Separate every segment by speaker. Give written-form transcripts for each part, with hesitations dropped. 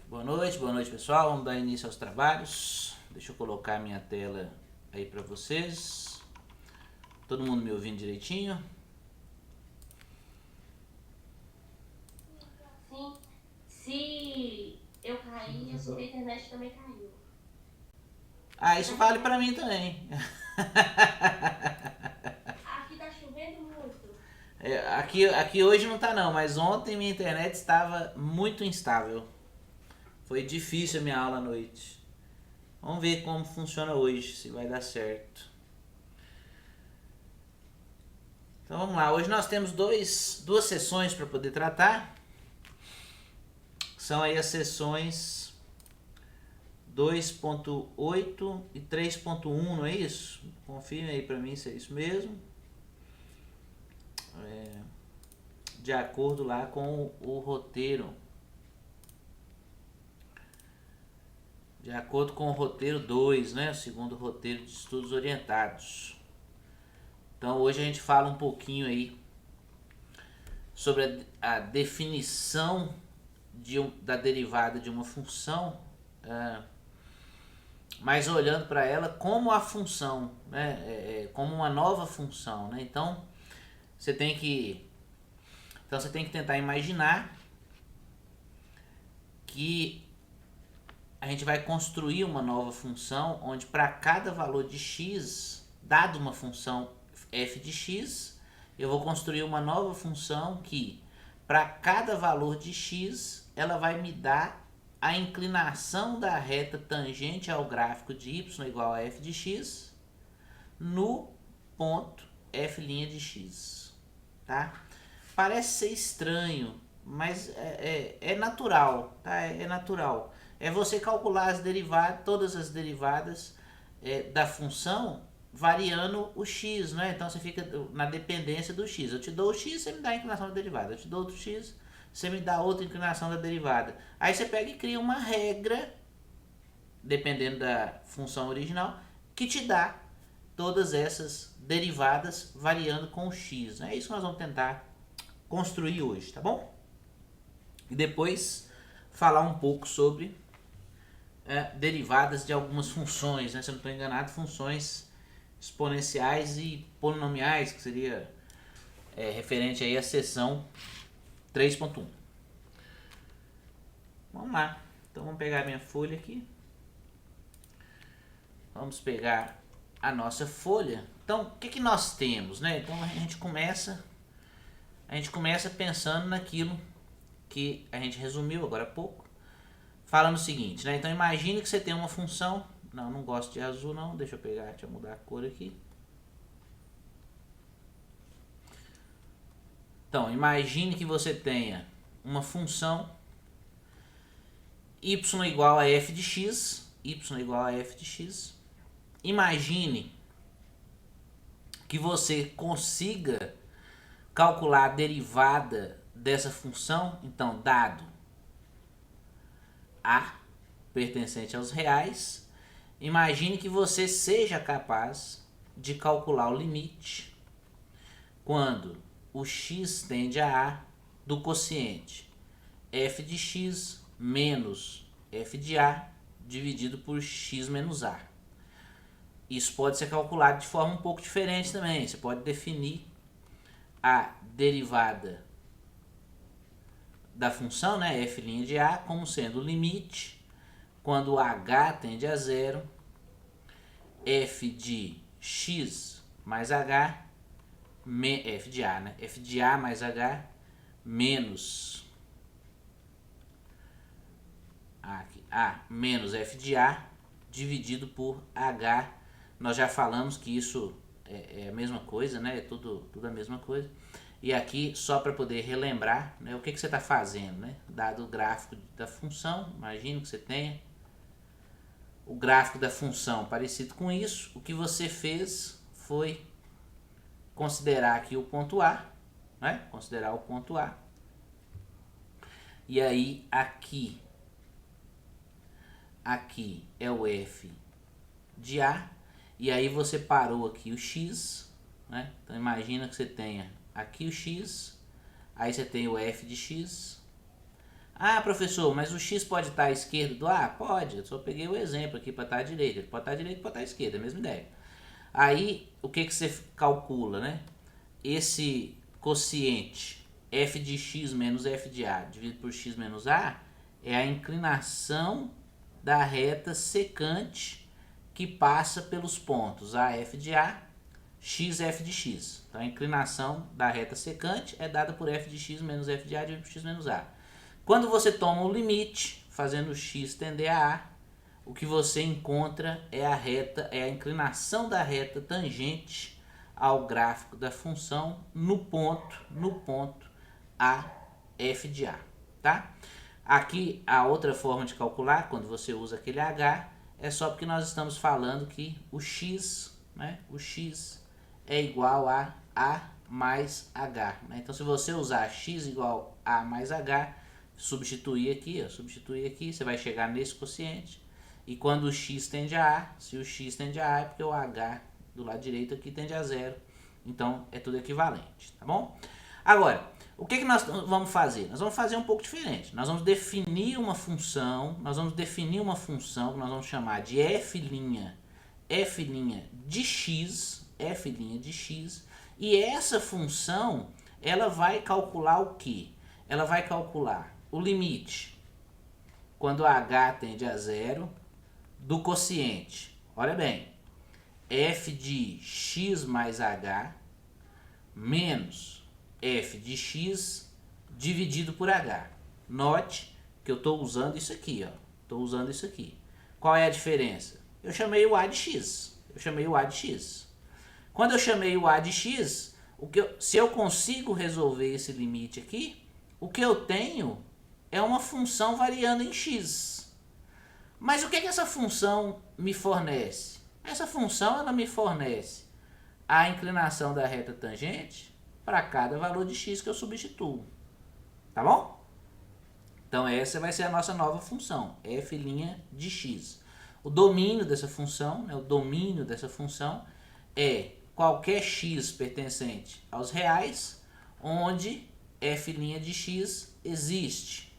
Speaker 1: Boa noite pessoal, vamos dar início aos trabalhos. Deixa eu colocar a minha tela aí para vocês. Todo mundo me ouvindo direitinho?
Speaker 2: Sim, se eu cair, a sua internet também caiu.
Speaker 1: Ah, isso
Speaker 2: Tá
Speaker 1: vale para
Speaker 2: recebendo?
Speaker 1: mim também.
Speaker 2: Aqui tá chovendo muito.
Speaker 1: Aqui hoje não tá não, mas ontem minha internet estava muito instável. Foi difícil a minha aula à noite. Vamos ver como funciona hoje, se vai dar certo. Então vamos lá, hoje nós temos duas sessões para poder tratar. São aí as sessões 2.8 e 3.1, não é isso? Confirme aí para mim se é isso mesmo. De acordo lá com o roteiro. De acordo com o roteiro 2, né? O segundo roteiro de estudos orientados. Então hoje a gente fala um pouquinho aí sobre a definição da derivada de uma função, mas olhando para ela como a função, né? Como uma nova função, né? Então você tem que tentar imaginar que a gente vai construir uma nova função onde para cada valor de x, dado uma função f de x, eu vou construir uma nova função que para cada valor de x, ela vai me dar a inclinação da reta tangente ao gráfico de y igual a f de x no ponto f' de x, tá? Parece ser estranho, mas é natural, tá? É natural. É você calcular as derivadas, todas as derivadas da função variando o x, né? Então você fica na dependência do x. Eu te dou o x, você me dá a inclinação da derivada. Eu te dou outro x, você me dá outra inclinação da derivada. Aí você pega e cria uma regra, dependendo da função original, que te dá todas essas derivadas variando com o x. É isso que nós vamos tentar construir hoje, tá bom? E depois falar um pouco sobre derivadas de algumas funções, né? Se eu não estou enganado, funções exponenciais e polinomiais, que seria referente aí à seção 3.1. Vamos lá. Então vamos pegar a minha folha aqui. Vamos pegar a nossa folha. Então, o que nós temos, né? Então a gente começa pensando naquilo que a gente resumiu agora há pouco, falando o seguinte, né? Então imagine que você tem uma função. Não gosto de azul não, deixa eu pegar, deixa eu mudar a cor aqui. Então, imagine que você tenha uma função y igual a f de x, Imagine que você consiga calcular a derivada dessa função. Então, dado a pertencente aos reais, imagine que você seja capaz de calcular o limite quando o x tende a A do quociente f de x menos f de A dividido por x menos A. Isso pode ser calculado de forma um pouco diferente também. Você pode definir a derivada da função, né, f' de A, como sendo o limite quando h tende a zero, f de x mais h, f de A, né, f de A mais h menos aqui, A menos f de A dividido por h. Nós já falamos que isso é a mesma coisa, né? É tudo a mesma coisa. E aqui, só para poder relembrar, né, o que você está fazendo, né? Dado o gráfico da função, imagino que você tenha o gráfico da função parecido com isso. O que você fez foi considerar aqui o ponto A, né? Considerar o ponto A. E aí, aqui é o f de A. E aí você parou aqui o x, né? Então imagina que você tenha aqui o x, aí você tem o f de x, Ah, professor, mas o x pode estar à esquerda do A? Pode, eu só peguei o exemplo aqui para estar à direita. Ele pode estar à direita e pode estar à esquerda, é a mesma ideia. Aí, o que você calcula, né? Esse quociente f de x menos f de a dividido por x menos a é a inclinação da reta secante que passa pelos pontos AF de A, XF de X. Então a inclinação da reta secante é dada por f de x menos f de a dividido por x menos a. Quando você toma o limite, fazendo x tender a A, o que você encontra é a inclinação da reta tangente ao gráfico da função no ponto a f de a, tá? Aqui a outra forma de calcular, quando você usa aquele h, é só porque nós estamos falando que o x, né, o x é igual a mais h. Né? Então se você usar x igual a mais h, substituir aqui, você vai chegar nesse quociente. E quando o x tende a A, se o x tende a A é porque o h do lado direito aqui tende a zero. Então é tudo equivalente, tá bom? Agora, o que nós vamos fazer? Nós vamos fazer um pouco diferente. Nós vamos definir uma função, que nós vamos chamar de f' de x, e essa função, ela vai calcular o quê? Ela vai calcular o limite quando h tende a zero do quociente. Olha bem, f de x mais h menos f de x dividido por h. Note que eu estou usando isso aqui, ó. Qual é a diferença? Eu chamei o a de x. Quando eu chamei o a de x, se eu consigo resolver esse limite aqui, o que eu tenho é uma função variando em x. Mas o que essa função me fornece? Essa função ela me fornece a inclinação da reta tangente para cada valor de x que eu substituo. Tá bom? Então essa vai ser a nossa nova função, f' de x. O domínio dessa função, é qualquer x pertencente aos reais, onde f' de x existe.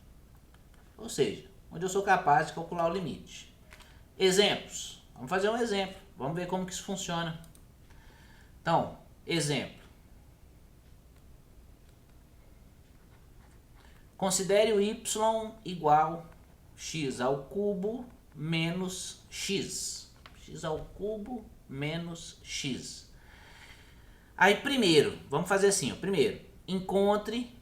Speaker 1: Ou seja, onde eu sou capaz de calcular o limite. Exemplos. Vamos fazer um exemplo. Vamos ver como que isso funciona. Então, exemplo. Considere o y igual x ao cubo menos x. X ao cubo menos x. Aí primeiro, vamos fazer assim. Primeiro, encontre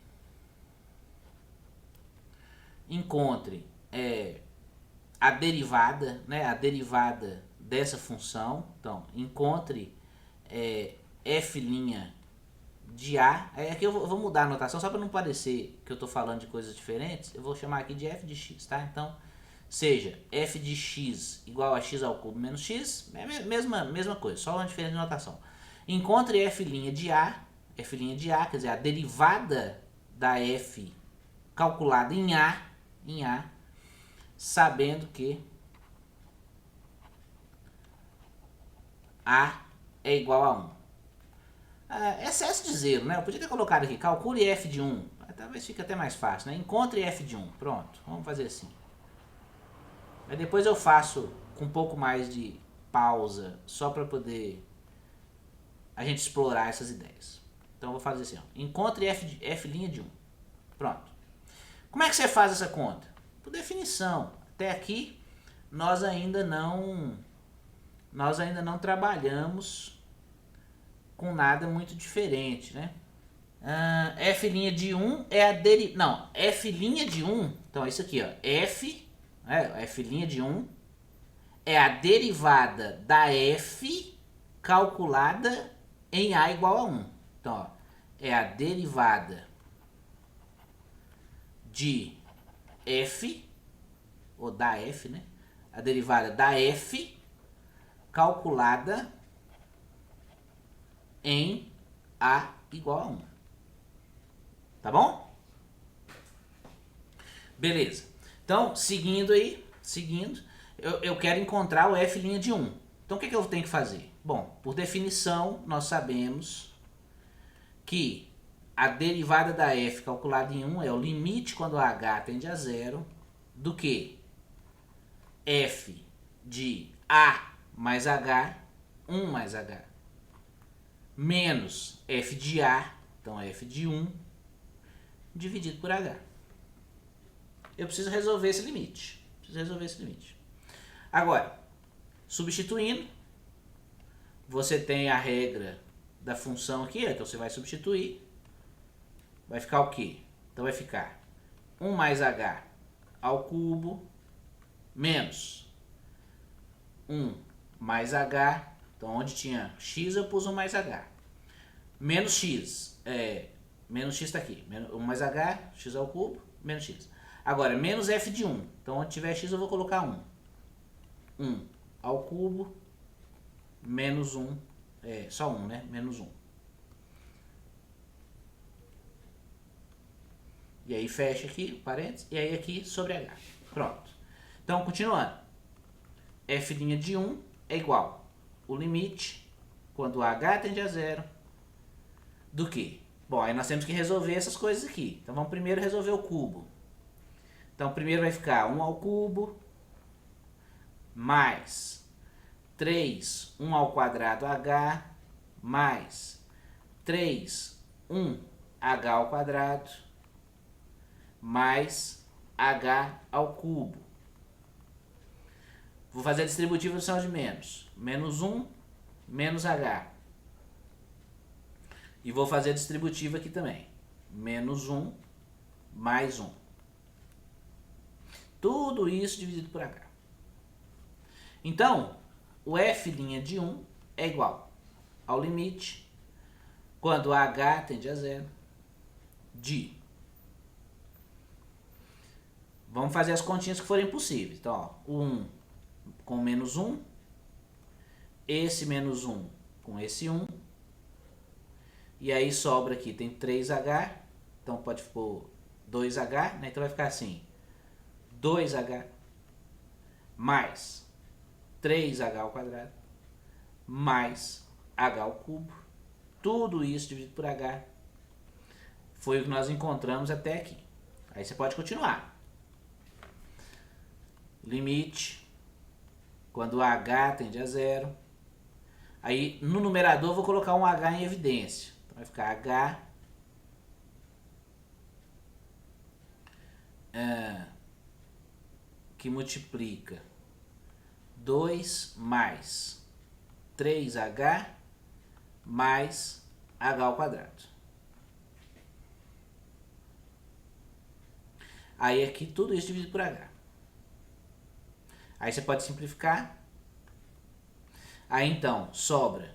Speaker 1: a derivada, né? A derivada dessa função. Então, encontre f' de A. Aqui eu vou mudar a notação só para não parecer que eu estou falando de coisas diferentes. Eu vou chamar aqui de f de x, tá? Então, seja f de x igual a x ao cubo menos x, é a mesma coisa, só uma diferença de notação. Encontre f' de A, quer dizer, a derivada da f calculada em A, sabendo que A é igual a 1. Excesso de zero, né? Eu podia ter colocado aqui, calcule f de 1. Talvez fique até mais fácil, né? Encontre f de 1. Pronto, vamos fazer assim. Mas depois eu faço com um pouco mais de pausa, só para poder a gente explorar essas ideias. Então eu vou fazer assim, ó. Encontre f' de 1. Pronto. Como é que você faz essa conta? Por definição. Até aqui nós ainda não trabalhamos com nada muito diferente, né? F' de 1 é a derivada. Não, f' de 1. Então é isso aqui, ó. F' de 1 é a derivada da f calculada em a igual a 1. Então, ó, é a derivada de f, ou da f, né? A derivada da f calculada em a igual a 1. Tá bom? Beleza. Então, seguindo, eu quero encontrar o f' de 1. Então, o que eu tenho que fazer? Bom, por definição, nós sabemos que a derivada da f calculada em 1 é o limite quando h tende a zero do que f de a mais h, 1 mais h, menos f de a, então f de 1, dividido por h. Eu preciso resolver esse limite. Agora, substituindo, você tem a regra da função aqui, então você vai substituir. Vai ficar o quê? Então vai ficar 1 mais h ao cubo menos 1 mais h. Então onde tinha x eu pus 1 mais h. Menos x. Menos x está aqui. 1 mais h, x ao cubo, menos x. Agora, menos f de 1. Então onde tiver x eu vou colocar 1. 1 ao cubo menos 1. Só 1, né? Menos 1. E aí fecha aqui, parênteses, e aí aqui sobre h. Pronto. Então, continuando. F' de 1 é igual o limite, quando h tende a zero, do que? Bom, aí nós temos que resolver essas coisas aqui. Então, vamos primeiro resolver o cubo. Então, primeiro vai ficar 1 ao cubo, mais 3, 1 ao quadrado h, mais 3, 1, h ao quadrado, mais h ao cubo. Vou fazer a distributiva do sinal de menos. Menos 1, menos h. E vou fazer a distributiva aqui também. Menos 1, mais 1. Tudo isso dividido por h. Então, o f' de 1 é igual ao limite, quando h tende a zero, de... Vamos fazer as continhas que forem possíveis. Então, ó, o 1 com menos 1, esse menos 1 com esse 1, e aí sobra aqui, tem 3h, então pode pôr 2h, né? Então vai ficar assim, 2h mais 3h ao quadrado, mais h ao cubo, tudo isso dividido por h, foi o que nós encontramos até aqui. Aí você pode continuar. Limite, quando h tende a zero. Aí no numerador eu vou colocar um h em evidência. Então vai ficar h que multiplica 2 mais 3h mais h ao quadrado. Aí aqui tudo isso dividido por h. Aí você pode simplificar. Aí então, sobra.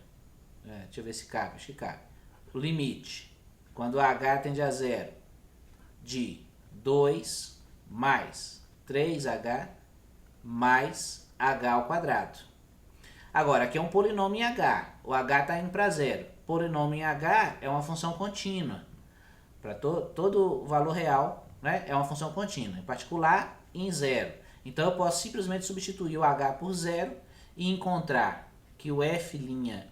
Speaker 1: Deixa eu ver se cabe, acho que cabe. O limite, quando h tende a zero, de 2 mais 3h mais h ao quadrado. Agora, aqui é um polinômio em h. O h está indo para zero. Polinômio em h é uma função contínua. Para todo valor real, né, é uma função contínua. Em particular, em zero. Então, eu posso simplesmente substituir o h por zero e encontrar que o f'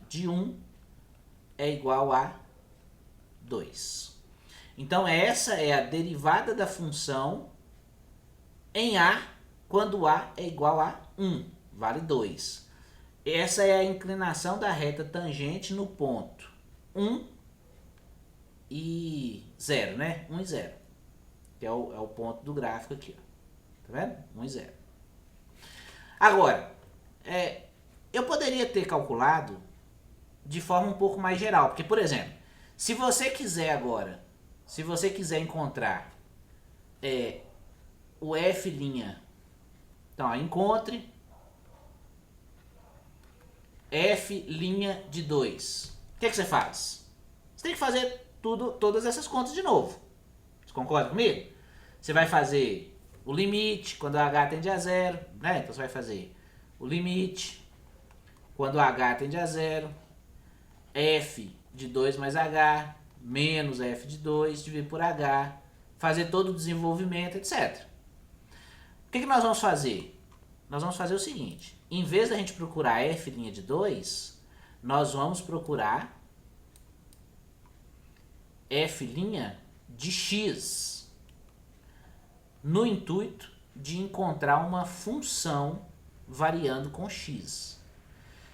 Speaker 1: de 1 é igual a 2. Então, essa é a derivada da função em a, quando a é igual a 1, vale 2. Essa é a inclinação da reta tangente no ponto 1 e 0, né? 1 e 0, que é o ponto do gráfico aqui, ó. Tá vendo? 1 e 0. Agora, eu poderia ter calculado de forma um pouco mais geral. Porque, por exemplo, se você quiser agora, se você quiser encontrar o f', então, ó, encontre f' de 2. O que você faz? Você tem que fazer todas essas contas de novo. Você concorda comigo? Você vai fazer o limite quando h tende a zero, né? Então você vai fazer o limite quando h tende a zero, f de 2 mais h, menos f de 2, dividido por h, fazer todo o desenvolvimento, etc. O que nós vamos fazer? Nós vamos fazer o seguinte, em vez da gente procurar f' de 2, nós vamos procurar f' de x, no intuito de encontrar uma função variando com x.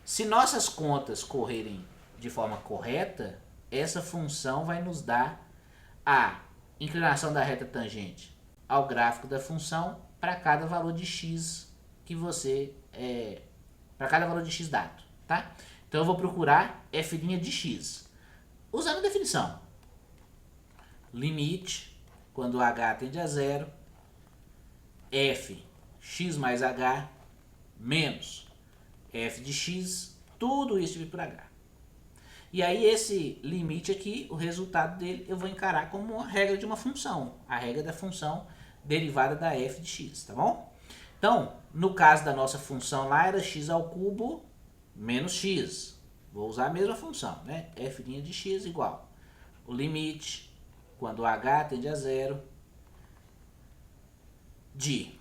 Speaker 1: Se nossas contas correrem de forma correta, essa função vai nos dar a inclinação da reta tangente ao gráfico da função para cada valor de x que você para cada valor de x dado, tá? Então eu vou procurar f' de x usando a definição. Limite, quando h tende a zero, f x mais h menos f de x, tudo isso dividido por h. E aí esse limite aqui, o resultado dele, eu vou encarar como uma regra de uma função. A regra da função derivada da f de x, tá bom? Então, no caso da nossa função lá, era x ao cubo menos x. Vou usar a mesma função, né? f' de x igual o limite, quando h tende a zero, de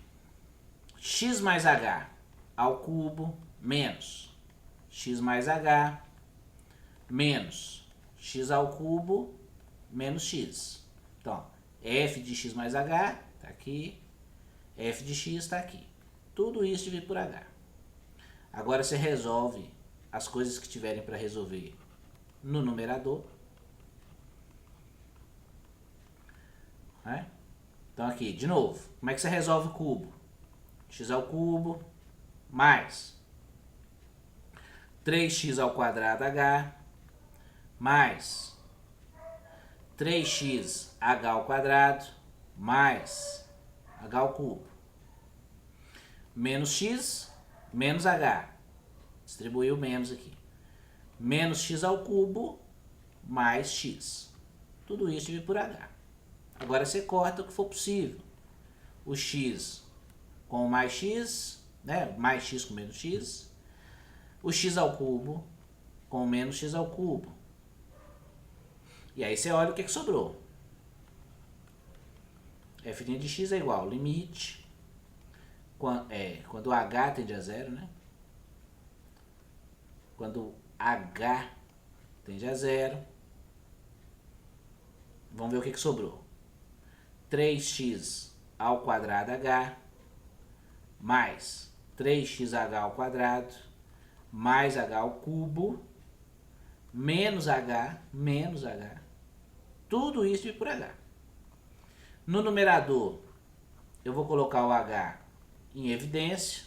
Speaker 1: x mais h ao cubo menos x mais h menos x ao cubo menos x. Então, f de x mais h está aqui, f de x está aqui. Tudo isso dividido por h. Agora você resolve as coisas que tiverem para resolver no numerador. Né? Então aqui, de novo, como é que você resolve o cubo? X ao cubo mais 3x ao quadrado h mais 3x h ao quadrado mais h ao cubo menos x menos h. Distribuiu menos aqui. Menos x ao cubo mais x. Tudo isso dividido por h. Agora você corta o que for possível. O x com mais x, né? Mais x com menos x. O x ao cubo com menos x ao cubo. E aí você olha o que sobrou. f' de x é igual ao limite, quando h tende a zero, né? Quando h tende a zero, vamos ver o que sobrou. 3x ao quadrado h mais 3xh ao quadrado mais h ao cubo menos h, tudo isso dividido por h. No numerador, eu vou colocar o h em evidência.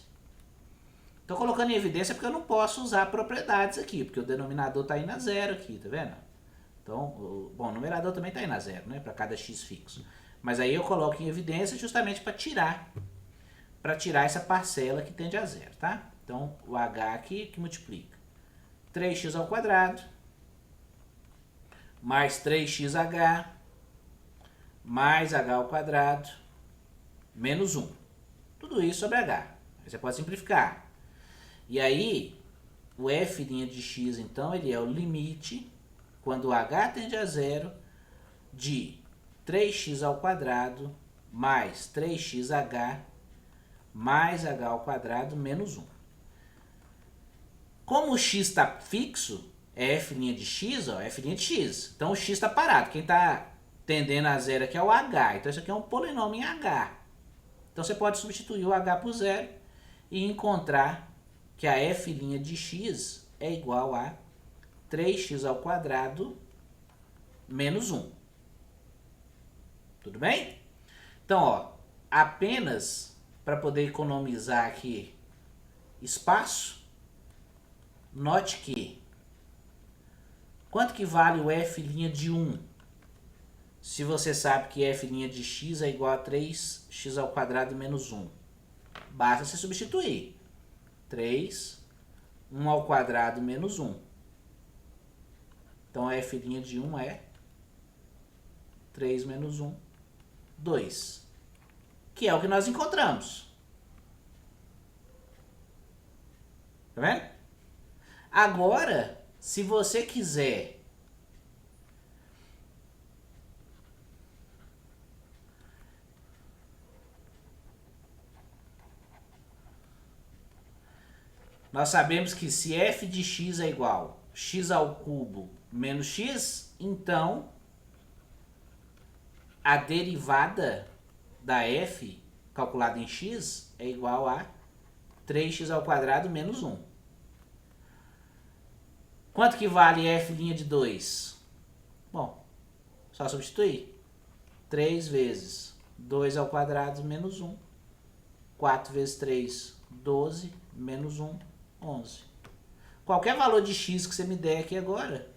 Speaker 1: Estou colocando em evidência porque eu não posso usar propriedades aqui, porque o denominador está indo a zero aqui, tá vendo? Então, bom, o numerador também está indo a zero, né, para cada x fixo. Mas aí eu coloco em evidência justamente para tirar essa parcela que tende a zero, tá? Então, o h aqui que multiplica 3x ao quadrado mais 3xh mais h ao quadrado menos 1. Tudo isso sobre h. Aí você pode simplificar. E aí, o f' de x, então, ele é o limite, quando h tende a zero, de 3x ao quadrado mais 3xh mais h ao quadrado menos 1. Como o x está fixo, é f' de x, ó, f' de x. Então o x está parado. Quem está tendendo a zero aqui é o h. Então isso aqui é um polinômio em h. Então você pode substituir o h por zero e encontrar que a f' de x é igual a 3x ao quadrado menos 1. Tudo bem? Então, ó, apenas para poder economizar aqui espaço, note que quanto que vale o f' de 1? Se você sabe que f' de x é igual a 3x ao quadrado menos 1. Basta você substituir. 3, 1 ao quadrado menos 1. Então, a f' de 1 é 3 menos 1, 2. Que é o que nós encontramos. Tá vendo? Agora, se você quiser nós sabemos que se f de x é igual a x ao cubo menos x, então a derivada da f calculada em x é igual a 3x² menos 1. Quanto que vale f' de 2? Bom, só substituir. 3 vezes 2² menos 1. 4 vezes 3, 12, menos 1, 11. Qualquer valor de x que você me der aqui agora,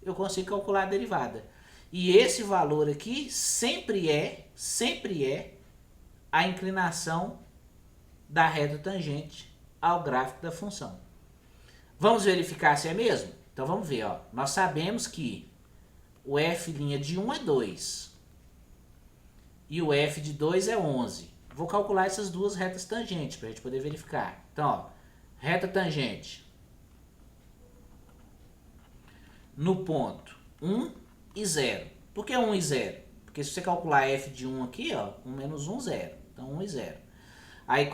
Speaker 1: eu consigo calcular a derivada. E esse valor aqui sempre é a inclinação da reta tangente ao gráfico da função. Vamos verificar se é mesmo? Então vamos ver, ó. Nós sabemos que o f' de 1 é 2 e o f de 2 é 11. Vou calcular essas duas retas tangentes para a gente poder verificar. Então, ó, reta tangente no ponto 1 e 0. Por que 1 e 0? Porque se você calcular f de 1 aqui, ó, 1 menos 1, 0. Então 1 e 0. Aí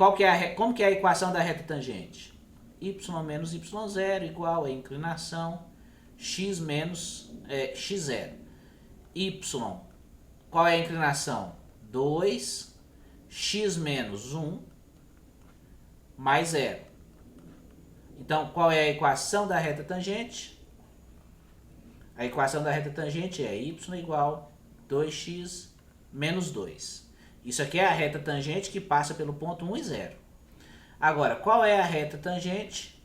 Speaker 1: como que é a equação da reta tangente? Y menos y0 igual a inclinação x menos x0. Y, qual é a inclinação? 2, x menos 1, mais 0. Então, qual é a equação da reta tangente? A equação da reta tangente é y igual a 2x menos 2. Isso aqui é a reta tangente que passa pelo ponto 1 e 0. Agora, qual é a reta tangente?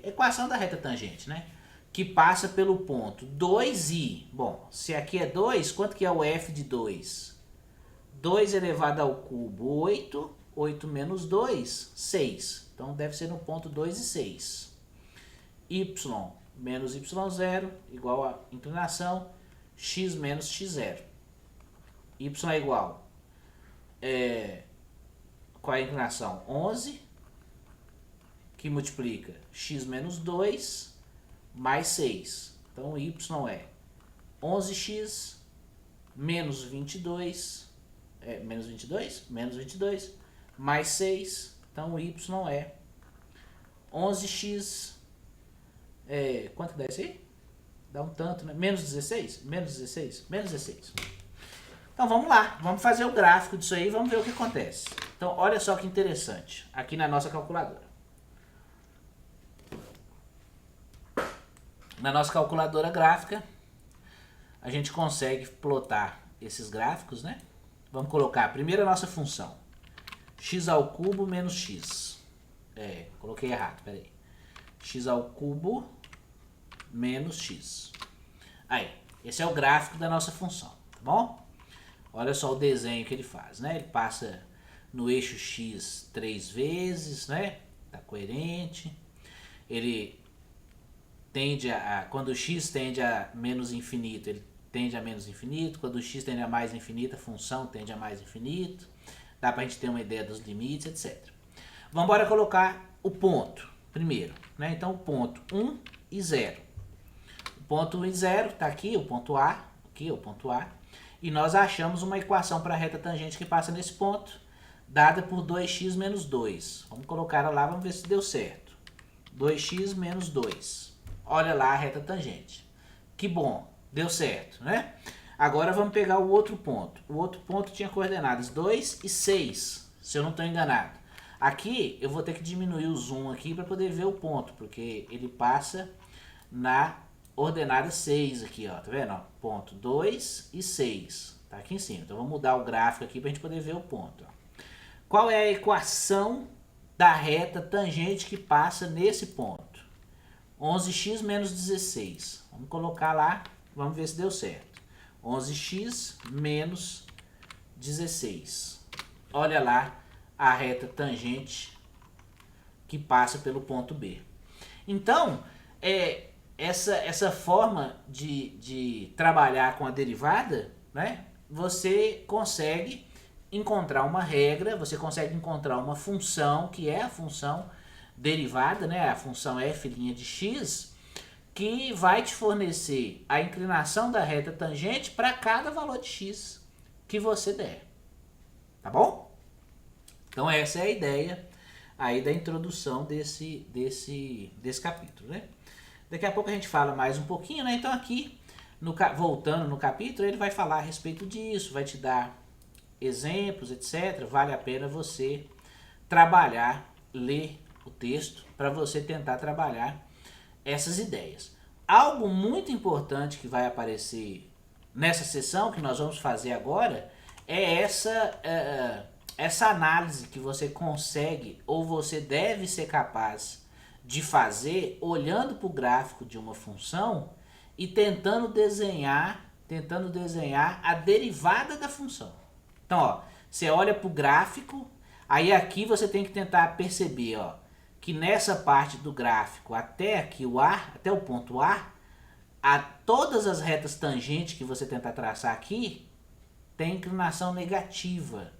Speaker 1: Equação da reta tangente, né? Que passa pelo ponto 2i. Bom, se aqui é 2, quanto que é o f de 2? 2 elevado ao cubo, 8. 8 menos 2, 6. Então, deve ser no ponto 2 e 6. Y menos y0 igual a inclinação x menos x0. Y é igual. Qual é a inclinação? 11, que multiplica x menos 2 mais 6. Então, y é 11x menos 22, menos 22, mais 6. Então, y é 11x, quanto que dá isso aí? Dá um tanto, né? Menos 16? Menos 16? Menos 16. Então, vamos lá. Vamos fazer o gráfico disso aí e vamos ver o que acontece. Então, olha só que interessante. Aqui na nossa calculadora. Na nossa calculadora gráfica, a gente consegue plotar esses gráficos, né? Vamos colocar primeiro a nossa função. X ao cubo menos x. Coloquei errado, peraí. X ao cubo menos x. Aí, esse é o gráfico da nossa função, tá bom? Olha só o desenho que ele faz, né? Ele passa no eixo x 3 vezes, né? Tá coerente. Ele tende quando o x tende a menos infinito, ele tende a menos infinito. Quando o x tende a mais infinito, a função tende a mais infinito. Dá pra gente ter uma ideia dos limites, etc. Vamos embora colocar o ponto primeiro, né? Então, o ponto 1 e 0. O ponto 1 e 0 tá aqui, o ponto A. Aqui, o ponto A. E nós achamos uma equação para a reta tangente que passa nesse ponto, dada por 2x menos 2. Vamos colocar ela lá, vamos ver se deu certo. 2x menos 2. Olha lá a reta tangente. Que bom, deu certo, né? Agora vamos pegar o outro ponto. O outro ponto tinha coordenadas 2 e 6, se eu não estou enganado. Aqui eu vou ter que diminuir o zoom aqui para poder ver o ponto, porque ele passa na ordenada 6 aqui, ó, tá vendo? Ó, ponto 2 e 6, tá aqui em cima. Então vamos mudar o gráfico aqui para a gente poder ver o ponto. Ó. Qual é a equação da reta tangente que passa nesse ponto? 11x menos 16. Vamos colocar lá, vamos ver se deu certo. 11x menos 16. Olha lá a reta tangente que passa pelo ponto B. Então, essa forma de trabalhar com a derivada, né, você consegue encontrar uma regra, você consegue encontrar uma função, que é a função derivada, né, a função f' de x, que vai te fornecer a inclinação da reta tangente para cada valor de x que você der. Tá bom? Então essa é a ideia aí da introdução desse capítulo, né? Daqui a pouco a gente fala mais um pouquinho, né? Então aqui Voltando no capítulo, ele vai falar a respeito disso, vai te dar exemplos, etc. Vale a pena você trabalhar, ler o texto, para você tentar trabalhar essas ideias. Algo muito importante que vai aparecer nessa sessão que nós vamos fazer agora é essa análise que você consegue ou você deve ser capaz de fazer olhando para o gráfico de uma função e tentando desenhar a derivada da função. Então, ó, você olha para o gráfico, aí aqui você tem que tentar perceber, ó, que nessa parte do gráfico até aqui até o ponto A, todas as retas tangentes que você tentar traçar aqui tem inclinação negativa.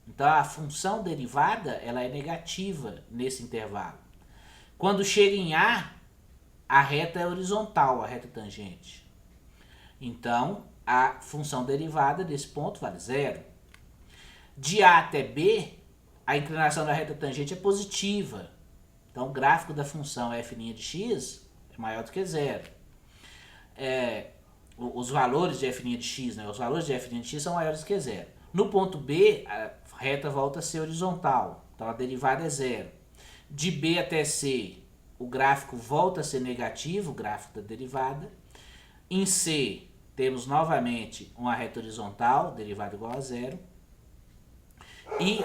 Speaker 1: Então a função derivada ela é negativa nesse intervalo. Quando chega em a reta é horizontal, a reta tangente. Então a função derivada desse ponto vale 0. De A até B, a inclinação da reta tangente é positiva. Então o gráfico da função f' de x é maior do que 0. Os valores de f' de x, né? Os valores de f' de x são maiores do que 0. No ponto B, a reta volta a ser horizontal. Então a derivada é 0. De B até C, o gráfico volta a ser negativo, o gráfico da derivada. Em C, temos novamente uma reta horizontal, derivada igual a 0. E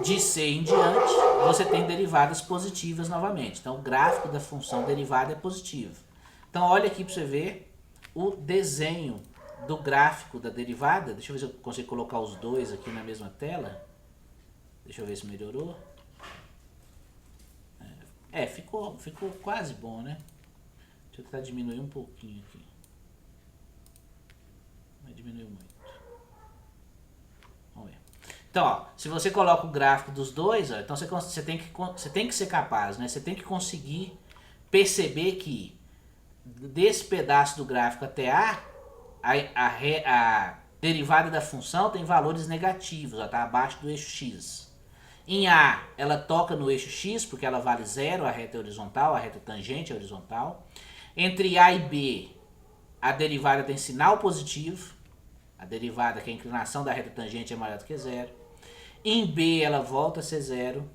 Speaker 1: de C em diante, você tem derivadas positivas novamente. Então o gráfico da função derivada é positivo. Então olha aqui para você ver o desenho do gráfico da derivada. Deixa eu ver se eu consigo colocar os dois aqui na mesma tela. Deixa eu ver se melhorou. Ficou quase bom, né? Deixa eu tentar diminuir um pouquinho aqui. Não diminuiu muito. Vamos ver. Então, ó, se você coloca o gráfico dos dois, ó, então você tem que ser capaz, né? Você tem que conseguir perceber que desse pedaço do gráfico até a derivada da função tem valores negativos, está abaixo do eixo x. Em A, ela toca no eixo x, porque ela vale 0, a reta é horizontal, a reta tangente é horizontal. Entre A e B, a derivada tem sinal positivo, a derivada, que é a inclinação da reta tangente é maior do que 0. Em B, ela volta a ser 0,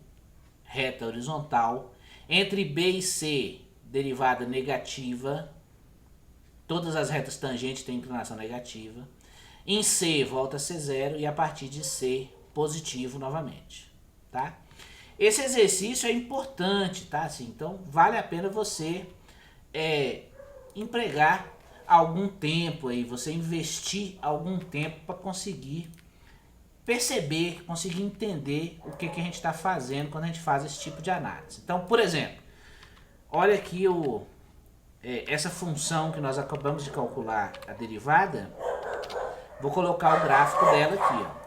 Speaker 1: reta horizontal. Entre B e C, derivada negativa, todas as retas tangentes têm inclinação negativa. Em C, volta a ser 0 e a partir de C, positivo novamente. Tá? Esse exercício é importante, tá? Assim, então vale a pena você empregar algum tempo aí, você investir algum tempo para conseguir perceber, conseguir entender o que a gente está fazendo quando a gente faz esse tipo de análise. Então, por exemplo, olha aqui essa função que nós acabamos de calcular, a derivada. Vou colocar o gráfico dela aqui, ó.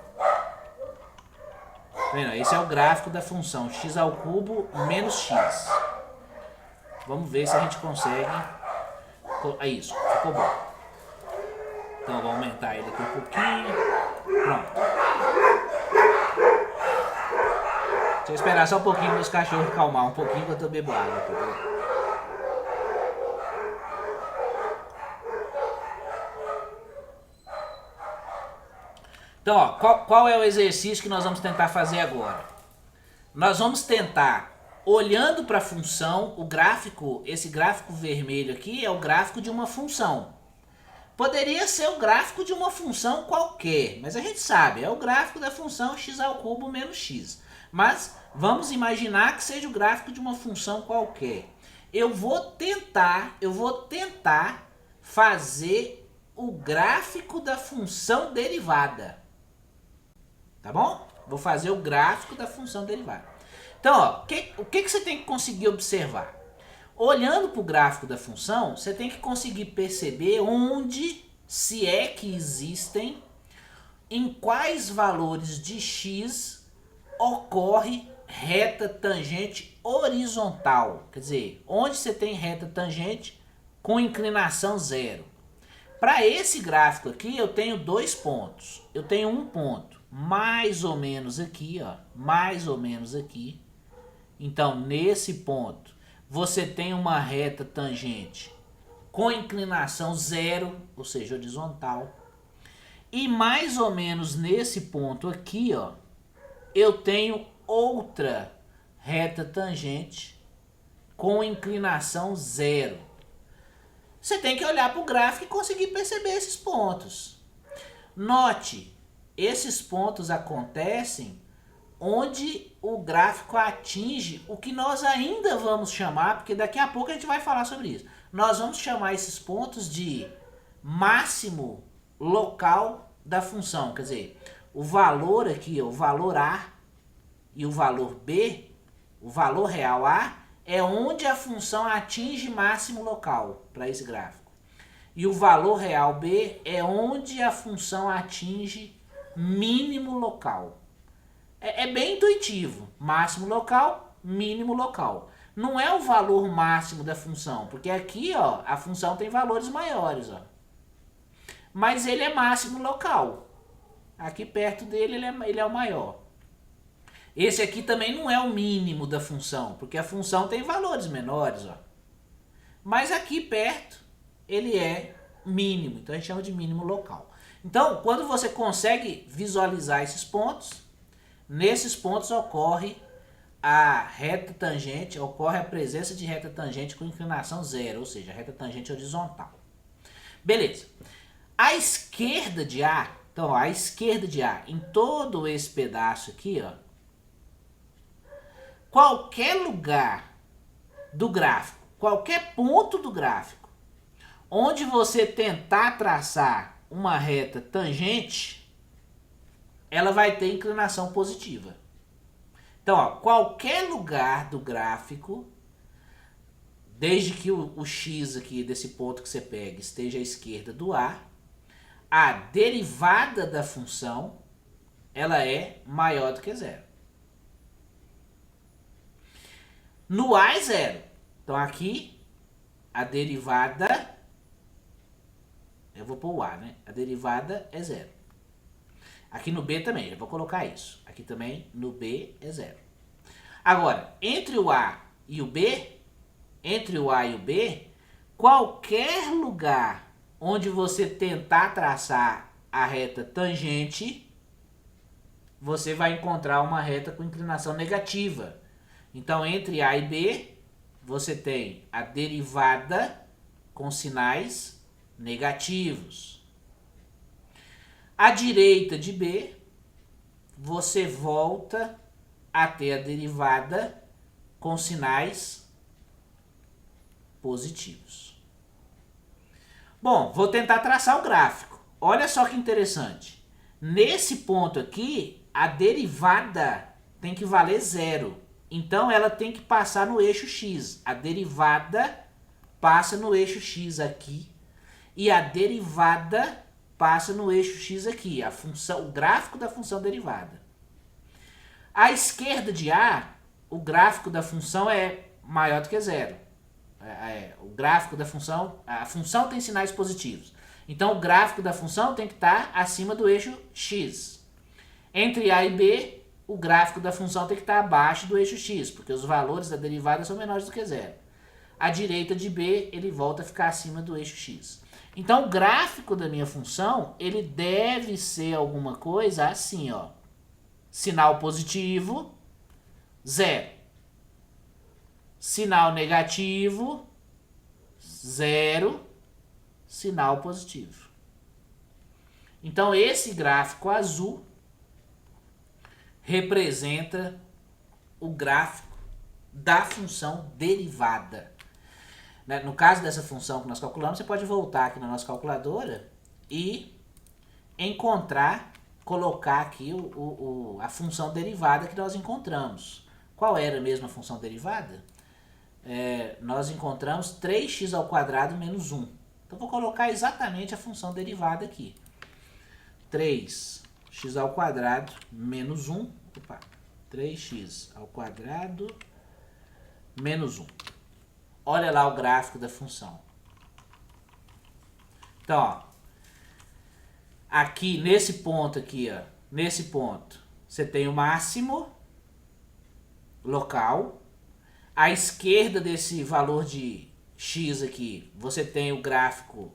Speaker 1: Tá vendo? Esse é o gráfico da função x ao cubo menos x. Vamos ver se a gente consegue. Isso, ficou bom. Então vou aumentar ele aqui um pouquinho. Pronto. Deixa eu esperar só um pouquinho para os cachorros acalmar um pouquinho enquanto eu bebo água aqui. Então, ó, qual é o exercício que nós vamos tentar fazer agora? Nós vamos tentar, olhando para a função, esse gráfico vermelho aqui é o gráfico de uma função. Poderia ser o gráfico de uma função qualquer, mas a gente sabe, é o gráfico da função x ao cubo menos x. Mas vamos imaginar que seja o gráfico de uma função qualquer. Eu vou tentar fazer o gráfico da função derivada. Tá bom? Vou fazer o gráfico da função derivada. Então, ó, o que você tem que conseguir observar? Olhando para o gráfico da função, você tem que conseguir perceber onde, se é que existem, em quais valores de x ocorre reta tangente horizontal. Quer dizer, onde você tem reta tangente com inclinação 0. Para esse gráfico aqui, eu tenho dois pontos. Eu tenho um ponto mais ou menos aqui, ó, mais ou menos aqui. Então, nesse ponto, você tem uma reta tangente com inclinação zero, ou seja, horizontal. E mais ou menos nesse ponto aqui, ó, eu tenho outra reta tangente com inclinação zero. Você tem que olhar para o gráfico e conseguir perceber esses pontos. Note, esses pontos acontecem onde o gráfico atinge o que nós ainda vamos chamar, porque daqui a pouco a gente vai falar sobre isso. Nós vamos chamar esses pontos de máximo local da função. Quer dizer, o valor aqui, o valor A e o valor B, o valor real A, é onde a função atinge máximo local para esse gráfico. E o valor real B é onde a função atinge mínimo local. É bem intuitivo. Máximo local, mínimo local. Não é o valor máximo da função, porque aqui, ó, a função tem valores maiores, ó. Mas ele é máximo local. Aqui perto dele ele é o maior. Esse aqui também não é o mínimo da função, porque a função tem valores menores, ó. Mas aqui perto ele é mínimo, então a gente chama de mínimo local. Então, quando você consegue visualizar esses pontos, nesses pontos ocorre a reta tangente, ocorre a presença de reta tangente com inclinação zero, ou seja, reta tangente horizontal. Beleza. A esquerda de A, então ó, a esquerda de A, em todo esse pedaço aqui, ó, qualquer lugar do gráfico, qualquer ponto do gráfico, onde você tentar traçar uma reta tangente, ela vai ter inclinação positiva. Então, ó, qualquer lugar do gráfico, desde que o x aqui desse ponto que você pega esteja à esquerda do A, a derivada da função, ela é maior do que zero. No A é zero. Então aqui, a derivada, eu vou pôr o A, né? A derivada é zero. Aqui no B também, eu vou colocar isso. Aqui também, no B é zero. Agora, entre o A e o B, qualquer lugar onde você tentar traçar a reta tangente, você vai encontrar uma reta com inclinação negativa. Então, entre A e B, você tem a derivada com sinais negativos. À direita de B, você volta a ter a derivada com sinais positivos. Bom, vou tentar traçar o gráfico. Olha só que interessante. Nesse ponto aqui, a derivada tem que valer zero. Então, ela tem que passar no eixo x. A derivada passa no eixo x aqui. E a derivada passa no eixo x aqui. A função, o gráfico da função derivada. À esquerda de A, o gráfico da função é maior do que zero. O gráfico da função, a função tem sinais positivos. Então, o gráfico da função tem que estar acima do eixo x. Entre A e B, o gráfico da função tem que estar abaixo do eixo x, porque os valores da derivada são menores do que zero. À direita de B, ele volta a ficar acima do eixo x. Então, o gráfico da minha função, ele deve ser alguma coisa assim, ó. Sinal positivo, zero. Sinal negativo, zero. Sinal positivo. Então, esse gráfico azul representa o gráfico da função derivada. No caso dessa função que nós calculamos, você pode voltar aqui na nossa calculadora e encontrar, colocar aqui a função derivada que nós encontramos. Qual era mesmo a função derivada? Nós encontramos 3x ao quadrado menos 1. Então, vou colocar exatamente a função derivada aqui. 3x ao quadrado menos 1. Opa, 3x ao quadrado menos 1. Olha lá o gráfico da função. Então, ó, aqui nesse ponto aqui, ó, nesse ponto, você tem o máximo local. À esquerda desse valor de x aqui, você tem o gráfico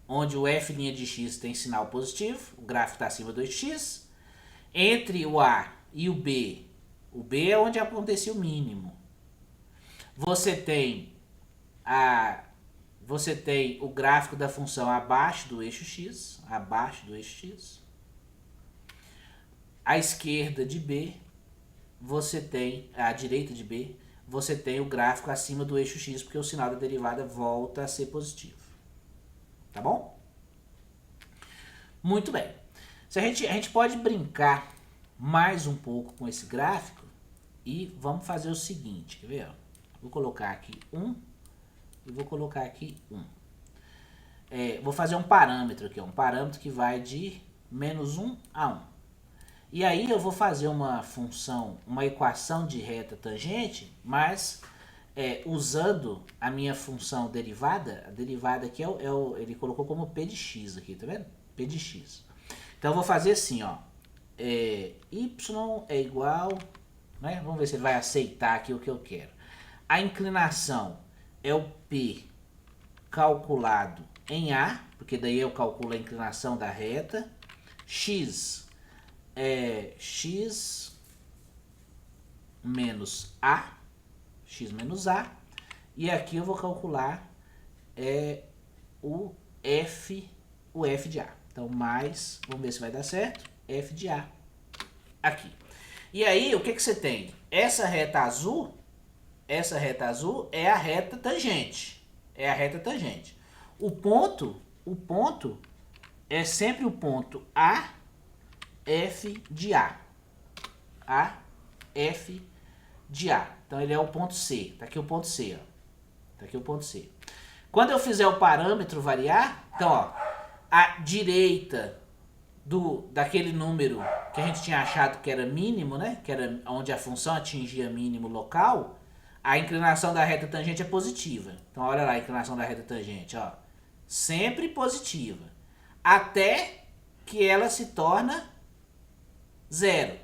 Speaker 1: onde o f' de x tem sinal positivo, o gráfico está acima do x. Entre o A e o B é onde acontecia o mínimo. Você tem o gráfico da função abaixo do eixo x, À esquerda de B, à direita de B, você tem o gráfico acima do eixo x, porque o sinal da derivada volta a ser positivo. Tá bom? Muito bem. A gente pode brincar mais um pouco com esse gráfico e vamos fazer o seguinte, quer ver? Vou colocar aqui 1 e vou colocar aqui 1. Vou fazer um parâmetro aqui, um parâmetro que vai de menos 1 a 1. E aí eu vou fazer uma função, uma equação de reta tangente, mas usando a minha função derivada. A derivada aqui ele colocou como p de x aqui, tá vendo? P de x. Então eu vou fazer assim, ó. Y é igual, né? Vamos ver se ele vai aceitar aqui o que eu quero. A inclinação é o P calculado em A, porque daí eu calculo a inclinação da reta. X é x menos A. E aqui eu vou calcular o F de A. Então, mais, vamos ver se vai dar certo, F de A aqui. E aí, o que você tem? Essa reta azul é a reta tangente. O ponto é sempre o ponto A, F de A. F de A. Então, ele é o ponto C. Tá aqui o ponto C, ó. Quando eu fizer o parâmetro variar, então, ó, a direita daquele número que a gente tinha achado que era mínimo, né? Que era onde a função atingia mínimo local, a inclinação da reta tangente é positiva. Então, olha lá a inclinação da reta tangente, ó. Sempre positiva. Até que ela se torna 0.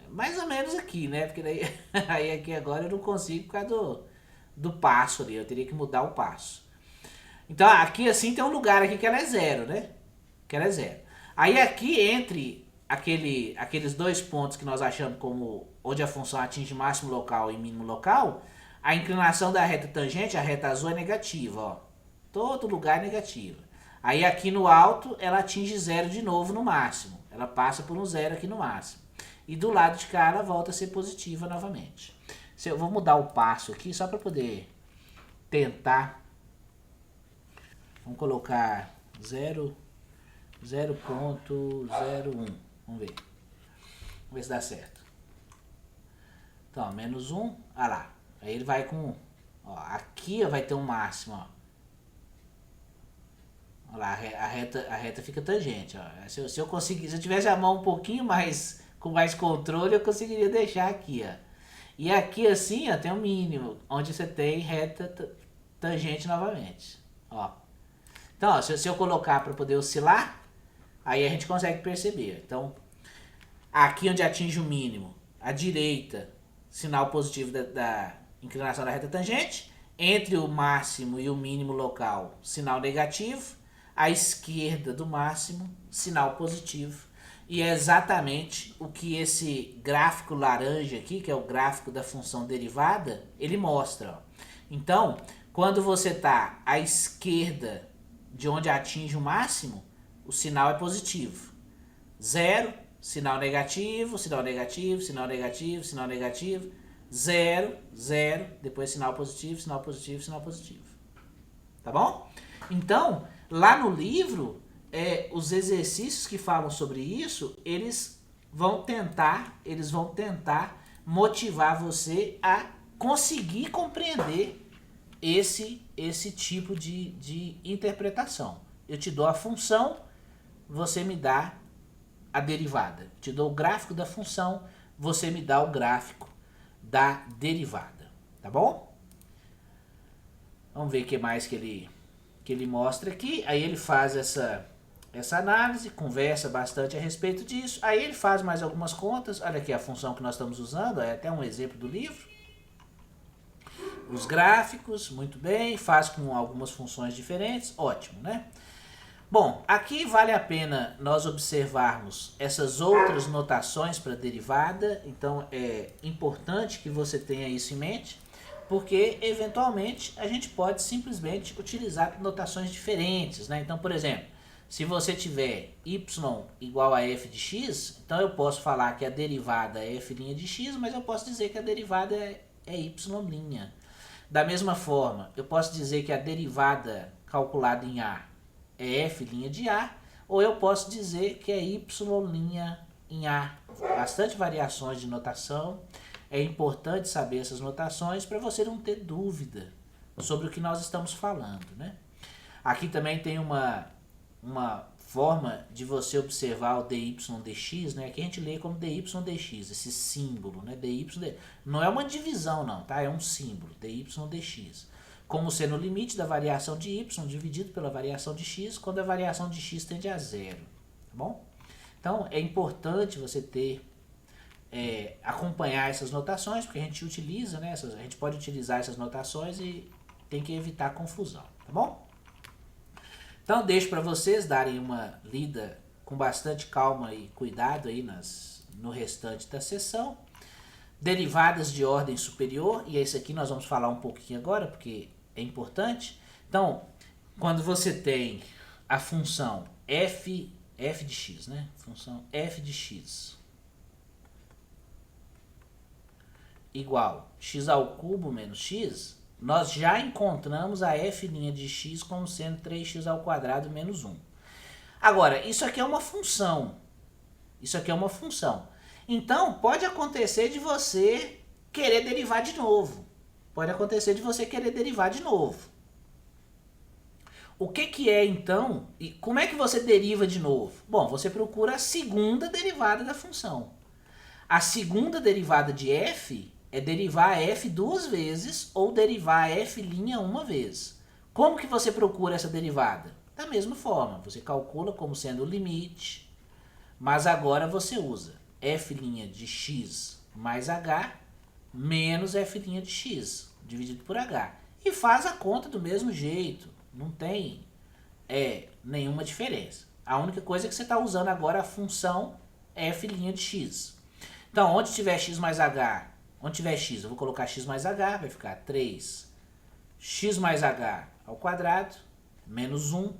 Speaker 1: Mais ou menos aqui, né? Porque daí, aí aqui agora eu não consigo por causa do passo ali. Eu teria que mudar o passo. Então, aqui assim tem um lugar aqui que ela é 0, né? Aí aqui entre aqueles dois pontos que nós achamos como onde a função atinge máximo local e mínimo local, a inclinação da reta tangente, a reta azul, é negativa, ó. Todo lugar é negativa. Aí aqui no alto ela atinge 0 de novo no máximo. Ela passa por um 0 aqui no máximo. E do lado de cá ela volta a ser positiva novamente. Eu vou mudar o passo aqui só para poder tentar. Vamos colocar 0.01. Vamos ver se dá certo. Então, menos 1. Ah lá. Aí ele vai com... Ó, aqui vai ter um máximo. Ó. Olha lá, a reta fica tangente. Ó. Se eu tivesse a mão um pouquinho mais... com mais controle, eu conseguiria deixar aqui, ó. E aqui assim, ó, tem um mínimo, onde você tem reta tangente novamente, ó. Então, ó, se eu colocar para poder oscilar, aí a gente consegue perceber. Então, aqui onde atinge o mínimo, à direita, sinal positivo da inclinação da reta tangente, entre o máximo e o mínimo local, sinal negativo, à esquerda do máximo, sinal positivo. E é exatamente o que esse gráfico laranja aqui, que é o gráfico da função derivada, ele mostra. Ó. Então, quando você está à esquerda de onde atinge o máximo, o sinal é positivo. 0, sinal negativo, sinal negativo, sinal negativo, sinal negativo. 0, 0, depois sinal positivo, sinal positivo, sinal positivo. Tá bom? Então, lá no livro... os exercícios que falam sobre isso, eles vão tentar motivar você a conseguir compreender esse tipo de interpretação. Eu te dou a função, você me dá a derivada. Te dou o gráfico da função, você me dá o gráfico da derivada. Tá bom? Vamos ver o que mais que ele mostra aqui. Aí ele faz essa análise, conversa bastante a respeito disso, aí ele faz mais algumas contas, olha aqui a função que nós estamos usando, é até um exemplo do livro, os gráficos, muito bem, faz com algumas funções diferentes, ótimo, né? Bom, aqui vale a pena nós observarmos essas outras notações para derivada, então é importante que você tenha isso em mente, porque eventualmente a gente pode simplesmente utilizar notações diferentes, né? Então, por exemplo, se você tiver y igual a f de x, então eu posso falar que a derivada é f' de x, mas eu posso dizer que a derivada é y'. Da mesma forma, eu posso dizer que a derivada calculada em A é f' de A, ou eu posso dizer que é y' em A. Bastante variações de notação. É importante saber essas notações para você não ter dúvida sobre o que nós estamos falando, né? Aqui também tem uma forma de você observar o dy dx, né? Aqui a gente lê como dy dx, esse símbolo, né? Não é uma divisão não, tá? É um símbolo, dy dx. Como sendo o limite da variação de y dividido pela variação de x, quando a variação de x tende a zero, tá bom? Então é importante você ter acompanhar essas notações, porque a gente utiliza, né? A gente pode utilizar essas notações e tem que evitar confusão, tá bom? Então deixo para vocês darem uma lida com bastante calma e cuidado aí no restante da sessão. Derivadas de ordem superior, e esse aqui nós vamos falar um pouquinho agora, porque é importante. Então, quando você tem a função f de x, né? Função f de x igual x ao cubo menos x, nós já encontramos a f' de x como sendo 3x ao quadrado menos 1. Agora, isso aqui é uma função. Isso aqui é uma função. Então, pode acontecer de você querer derivar de novo. Pode acontecer de você querer derivar de novo. O que é, então, e como é que você deriva de novo? Bom, você procura a segunda derivada da função. A segunda derivada de f é derivar a f duas vezes ou derivar a f' uma vez. Como que você procura essa derivada? Da mesma forma, você calcula como sendo o limite, mas agora você usa f' de x mais h menos f' de x dividido por h. E faz a conta do mesmo jeito, não tem nenhuma diferença. A única coisa é que você está usando agora a função f' de x. Então, onde tiver x mais h, onde tiver x, eu vou colocar x mais h, vai ficar 3x mais h ao quadrado, menos 1,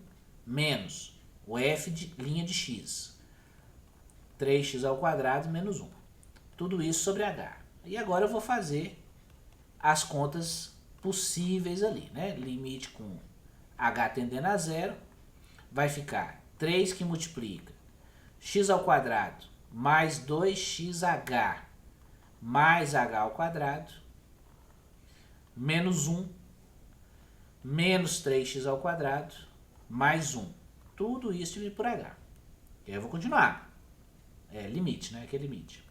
Speaker 1: menos o f' de x. 3x ao quadrado menos 1. Tudo isso sobre h. E agora eu vou fazer as contas possíveis ali, né? Limite com h tendendo a zero, vai ficar 3 que multiplica x ao quadrado mais 2xh mais h ao quadrado, menos 1, menos 3x ao quadrado, mais 1. Tudo isso dividido por h. E aí eu vou continuar. Limite, né? Aqui é limite.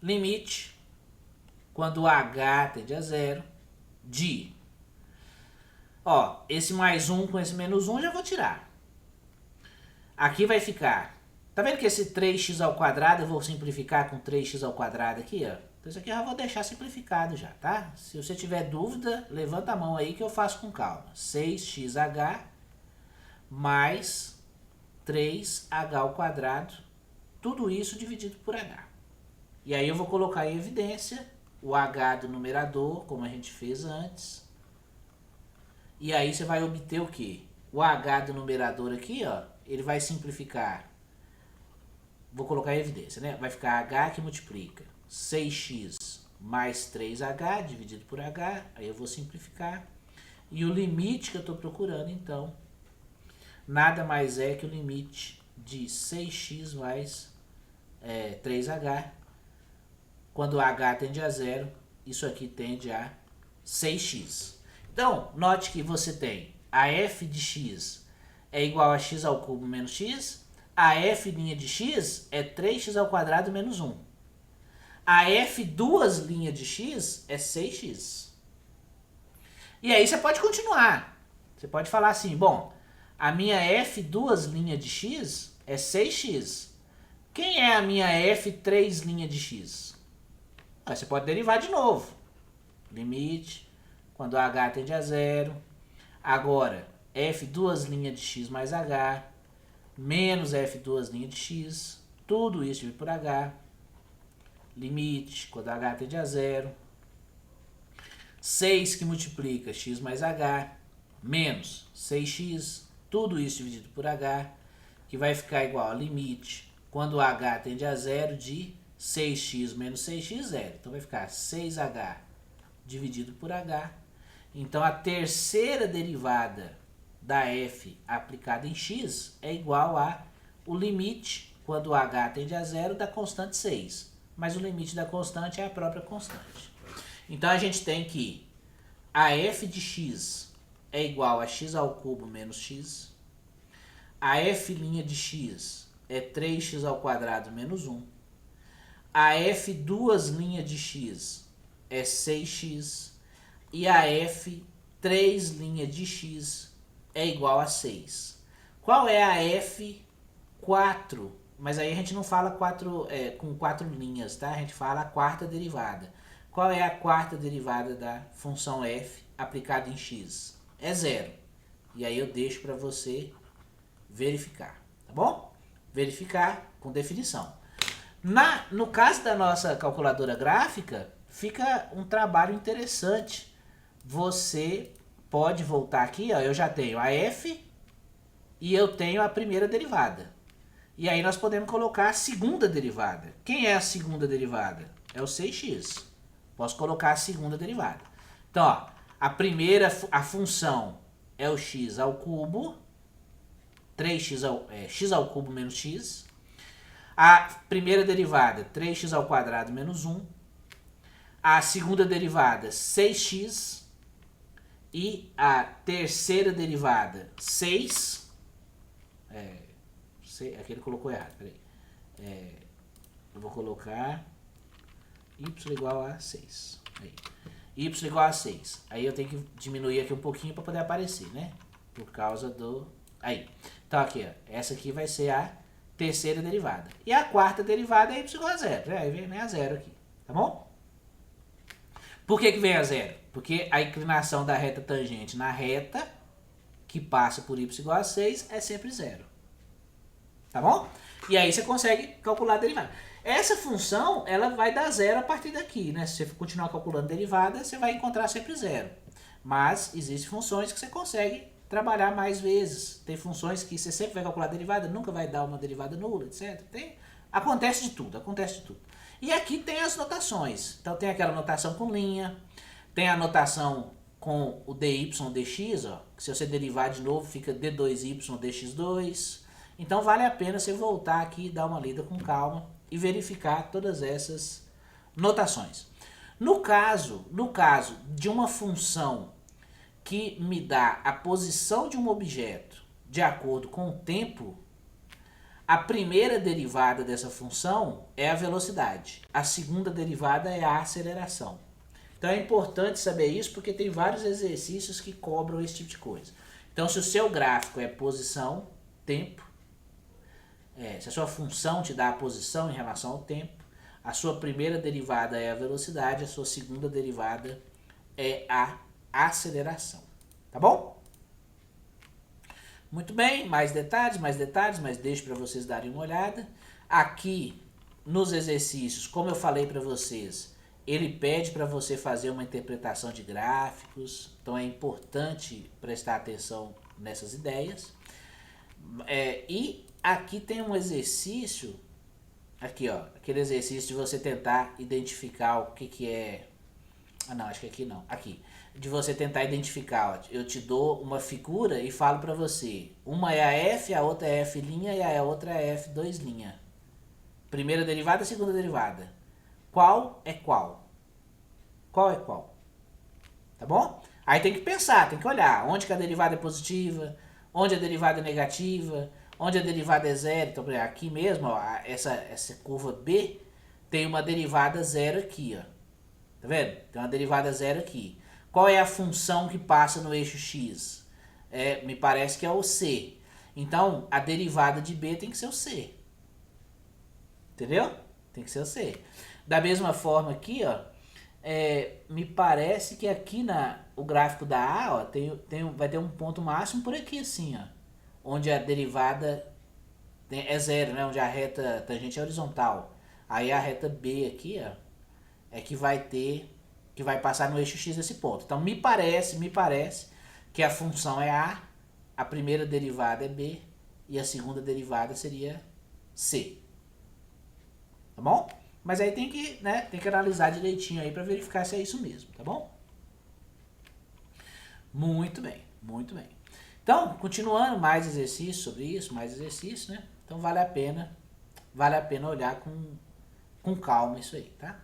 Speaker 1: Limite, quando h tende a zero, de... esse mais 1 com esse menos 1 já vou tirar. Aqui vai ficar... Tá vendo que esse 3x ao quadrado eu vou simplificar com 3x ao quadrado aqui, ó? Então isso aqui eu já vou deixar simplificado já, tá? Se você tiver dúvida, levanta a mão aí que eu faço com calma. 6xh mais 3h ao quadrado, tudo isso dividido por h. E aí eu vou colocar em evidência o h do numerador, como a gente fez antes. E aí você vai obter o quê? O h do numerador aqui, ó, ele vai simplificar. Vou colocar em evidência, né? Vai ficar h que multiplica 6x mais 3h dividido por h. Aí eu vou simplificar. E o limite que eu estou procurando, então, nada mais é que o limite de 6x mais 3h. Quando h tende a zero, isso aqui tende a 6x. Então, note que você tem a f de x é igual a x ao cubo menos x. A f' de x é 3x ao quadrado menos 1. A f duas linhas de x é 6x. E aí você pode continuar. Você pode falar assim, bom, a minha f duas linhas de x é 6x. Quem é a minha f três linhas de x? Aí você pode derivar de novo. Limite, quando h tende a zero. Agora, f duas linhas de x mais h, menos f duas linhas de x, tudo isso dividido por h. Limite, quando h tende a zero. 6 que multiplica x mais h, menos 6x, tudo isso dividido por h, que vai ficar igual a limite, quando h tende a zero, de 6x menos 6x, zero. Então vai ficar 6h dividido por h. Então a terceira derivada da f aplicada em x é igual a o limite, quando h tende a zero, da constante 6. Mas o limite da constante é a própria constante. Então a gente tem que a f de x é igual a x ao cubo menos x. A f' de x é 3x ao quadrado menos 1. A f duas linhas de x é 6x. E a f três linhas de x é igual a 6. Qual é a f4? Mas aí a gente não fala com 4 linhas, tá? A gente fala a quarta derivada. Qual é a quarta derivada da função f aplicada em x? É 0. E aí eu deixo para você verificar, tá bom? Verificar com definição. No caso da nossa calculadora gráfica, fica um trabalho interessante. Você pode voltar aqui, ó, eu já tenho a f e eu tenho a primeira derivada. E aí nós podemos colocar a segunda derivada. Quem é a segunda derivada? É o 6x. Posso colocar a segunda derivada. Então, ó, a função é o x ao cubo, 3x x ao cubo menos x. A primeira derivada, 3x ao quadrado menos 1. A segunda derivada, 6x. E a terceira derivada, 6. Aqui ele colocou errado, peraí. Eu vou colocar y igual a 6. Aí. Y igual a 6. Aí eu tenho que diminuir aqui um pouquinho para poder aparecer, né? Por causa do... Aí. Então aqui, ó, essa aqui vai ser a terceira derivada. E a quarta derivada é y igual a 0. Aí vem a 0 aqui, tá bom? Por que vem a 0? Porque a inclinação da reta tangente na reta que passa por y igual a 6 é sempre 0. Tá bom? E aí você consegue calcular a derivada. Essa função, ela vai dar 0 a partir daqui, né? Se você continuar calculando derivada, você vai encontrar sempre 0. Mas existem funções que você consegue trabalhar mais vezes. Tem funções que você sempre vai calcular derivada, nunca vai dar uma derivada nula, etc. Acontece de tudo, acontece de tudo. E aqui tem as notações. Então tem aquela notação com linha, tem a notação com o dy dx, ó, que se você derivar de novo fica d2y dx2. Então vale a pena você voltar aqui e dar uma lida com calma e verificar todas essas notações. No caso de uma função que me dá a posição de um objeto de acordo com o tempo, a primeira derivada dessa função é a velocidade. A segunda derivada é a aceleração. Então é importante saber isso porque tem vários exercícios que cobram esse tipo de coisa. Então se o seu gráfico é posição, tempo, se a sua função te dá a posição em relação ao tempo, a sua primeira derivada é a velocidade, a sua segunda derivada é a aceleração. Tá bom? Muito bem, mais detalhes, mas deixo para vocês darem uma olhada. Aqui nos exercícios, como eu falei para vocês, ele pede para você fazer uma interpretação de gráficos, então é importante prestar atenção nessas ideias. E aqui tem um exercício, aqui ó, aquele exercício de você tentar identificar o que é... Ah não, acho que aqui não, aqui. De você tentar identificar, ó, eu te dou uma figura e falo para você, uma é a f, a outra é f' e a outra é f2'. Primeira derivada, segunda derivada. Qual é qual? Qual é qual? Tá bom? Aí tem que pensar, tem que olhar onde que a derivada é positiva, onde a derivada é negativa, onde a derivada é zero. Então, aqui mesmo, ó, essa curva B tem uma derivada zero aqui, ó. Tá vendo? Tem uma derivada zero aqui. Qual é a função que passa no eixo x? Me parece que é o C. Então, a derivada de B tem que ser o C. Entendeu? Tem que ser o C. Da mesma forma aqui, ó, me parece que aqui o gráfico da A, ó, vai ter um ponto máximo por aqui, assim, ó. Onde a derivada é zero, né? Onde a reta tangente é horizontal. Aí a reta B aqui, ó, é que vai passar no eixo X desse ponto. Então me parece que a função é a primeira derivada é B e a segunda derivada seria C. Tá bom? Mas aí tem que analisar direitinho aí para verificar se é isso mesmo, tá bom? Muito bem, muito bem. Então, continuando, mais exercício sobre isso, mais exercício, né? Então vale a pena olhar com calma isso aí, tá?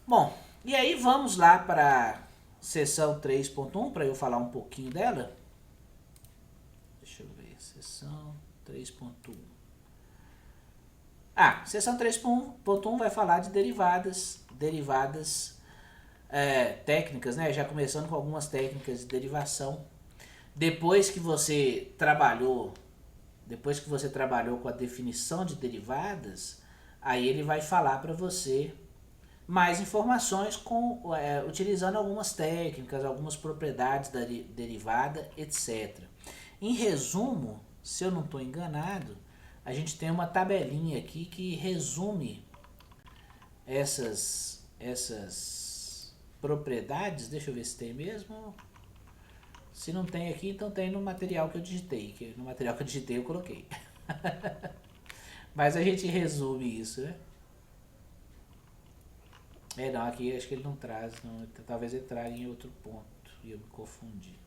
Speaker 1: Bom, e aí vamos lá para a seção 3.1, para eu falar um pouquinho dela. Deixa eu ver, seção 3.1. Seção 3.1 vai falar de derivadas técnicas, né? Já começando com algumas técnicas de derivação. Depois que você trabalhou com a definição de derivadas, aí ele vai falar para você mais informações utilizando algumas técnicas, algumas propriedades da derivada, etc. Em resumo, se eu não estou enganado, a gente tem uma tabelinha aqui que resume essas propriedades. Deixa eu ver se tem mesmo. Se não tem aqui, então tem no material que eu digitei. No material que eu digitei eu coloquei. Mas a gente resume isso, né? Não, aqui acho que ele não traz. Não, talvez ele traga em outro ponto. E eu me confundi.